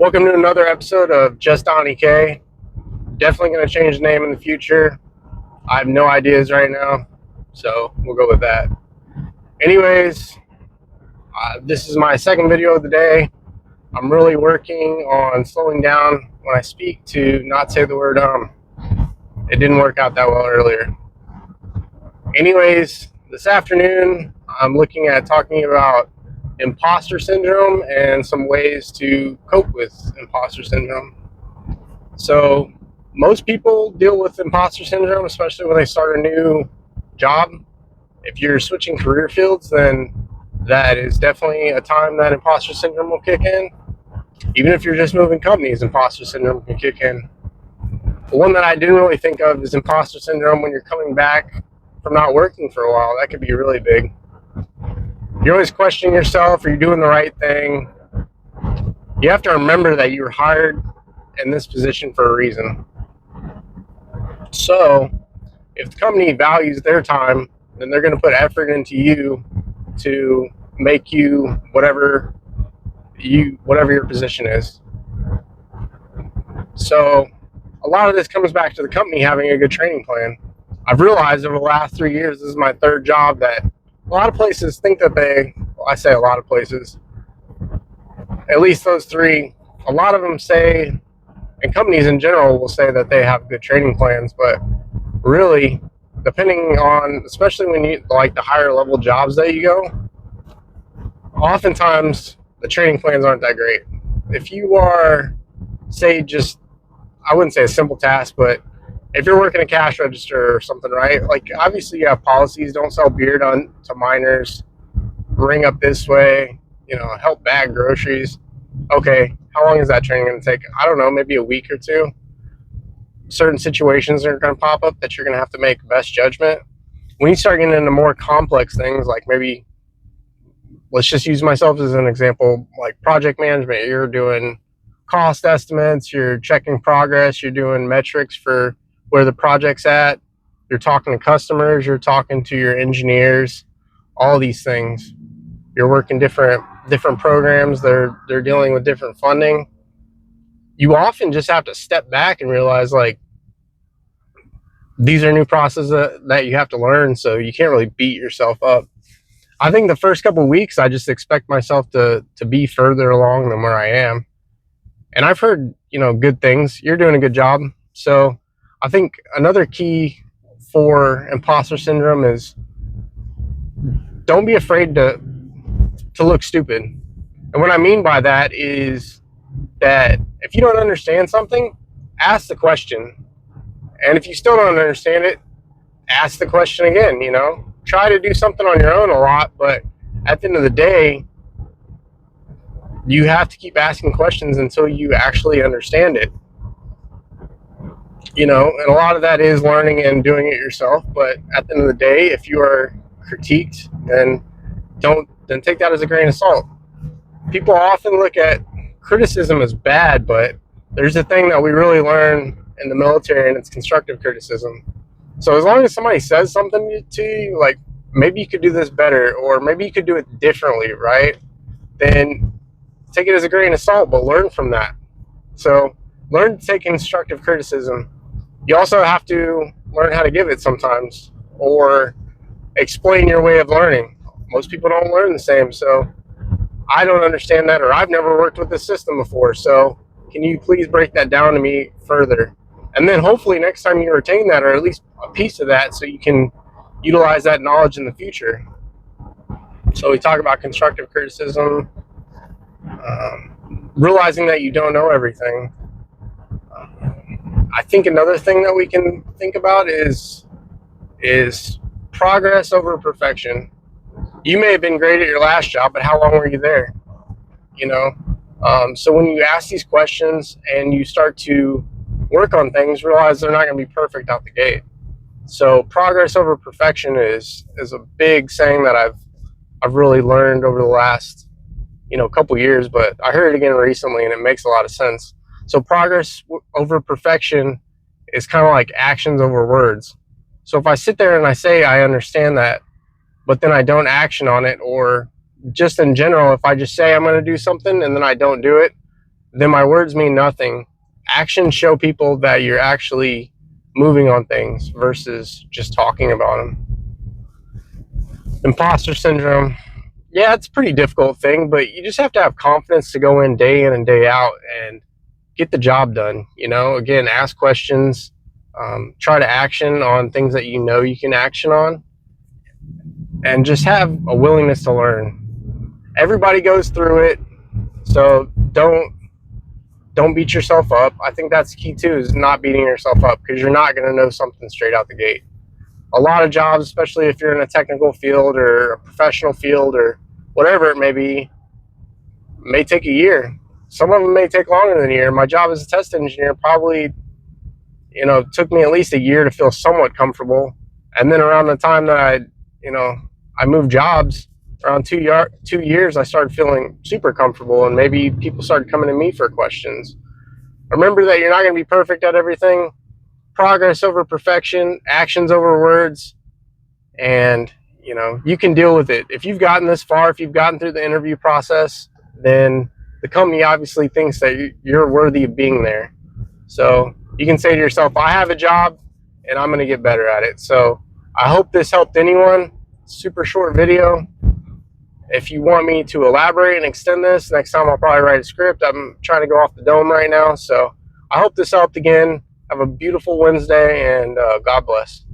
Welcome to another episode of Just Donnie K. Definitely going to change the name in the future. I have no ideas right now, so we'll go with that. Anyways, this is my second video of the day. I'm really working on slowing down when I speak to not say the word It didn't work out that well earlier. Anyways, this afternoon I'm looking at talking about imposter syndrome and some ways to cope with imposter syndrome. So most people deal with imposter syndrome, especially when they start a new job. If you're switching career fields, then that is definitely a time that imposter syndrome will kick in. Even if you're just moving companies, imposter syndrome can kick in. The one that I didn't really think of is imposter syndrome when you're coming back from not working for a while. That could be really big. You're always questioning yourself, are you doing the right thing? You have to remember that you were hired in this position for a reason. So if the company values their time, then they're going to put effort into you to make you whatever your position is. So a lot of this comes back to the company having a good training plan. I've realized over the last 3 years, this is my third job, that a lot of places think that I say a lot of places, at least those three, a lot of them say, and companies in general will say that they have good training plans, but really, depending on, especially when you like the higher level jobs that you go, oftentimes the training plans aren't that great. If you are, say, just, I wouldn't say a simple task, but if you're working a cash register or something, right? Like, obviously you have policies, don't sell beer to minors, ring up this way, help bag groceries. Okay, how long is that training going to take? I don't know, maybe a week or two. Certain situations are going to pop up that you're going to have to make best judgment. When you start getting into more complex things, like maybe, let's just use myself as an example, like project management, you're doing cost estimates, you're checking progress, you're doing metrics for where the project's at, you're talking to customers, you're talking to your engineers, all these things. You're working different programs, they're dealing with different funding. You often just have to step back and realize, like, these are new processes that you have to learn, so you can't really beat yourself up. I think the first couple of weeks, I just expect myself to be further along than where I am. And I've heard, good things. You're doing a good job. So I think another key for imposter syndrome is don't be afraid to look stupid. And what I mean by that is that if you don't understand something, ask the question. And if you still don't understand it, ask the question again, Try to do something on your own a lot, but at the end of the day, you have to keep asking questions until you actually understand it. And a lot of that is learning and doing it yourself, but at the end of the day, if you are critiqued, then take that as a grain of salt. People often look at criticism as bad, but there's a thing that we really learn in the military, and it's constructive criticism. So as long as somebody says something to you, like, maybe you could do this better, or maybe you could do it differently, right? Then take it as a grain of salt, but learn from that. So learn to take constructive criticism. You also have to learn how to give it sometimes, or explain your way of learning. Most people don't learn the same, so I don't understand that, or I've never worked with this system before, so can you please break that down to me further? And then hopefully next time you retain that, or at least a piece of that, so you can utilize that knowledge in the future. So we talk about constructive criticism, realizing that you don't know everything. I think another thing that we can think about is progress over perfection. You may have been great at your last job, but how long were you there? So when you ask these questions and you start to work on things, realize they're not going to be perfect out the gate. So progress over perfection is a big saying that I've really learned over the last couple years, but I heard it again recently, and it makes a lot of sense. So progress over perfection is kind of like actions over words. So if I sit there and I say I understand that, but then I don't action on it, or just in general, if I just say I'm going to do something and then I don't do it, then my words mean nothing. Actions show people that you're actually moving on things versus just talking about them. Impostor syndrome. Yeah, it's a pretty difficult thing, but you just have to have confidence to go in and day out and get the job done. You know, again, ask questions, try to action on things that you know you can action on, and just have a willingness to learn. Everybody goes through it, so don't beat yourself up. I think that's key too, is not beating yourself up, because you're not going to know something straight out the gate. A lot of jobs, especially if you're in a technical field or a professional field or whatever it may be, may take a year. Some of them may take longer than a year. My job as a test engineer probably, took me at least a year to feel somewhat comfortable. And then around the time that I moved jobs, around 2 years, I started feeling super comfortable, and maybe people started coming to me for questions. Remember that you're not going to be perfect at everything. Progress over perfection, actions over words, and you can deal with it. If you've gotten this far, if you've gotten through the interview process, then the company obviously thinks that you're worthy of being there. So you can say to yourself, I have a job and I'm going to get better at it. So I hope this helped anyone. Super short video. If you want me to elaborate and extend this, next time I'll probably write a script. I'm trying to go off the dome right now. So I hope this helped again. Have a beautiful Wednesday, and God bless.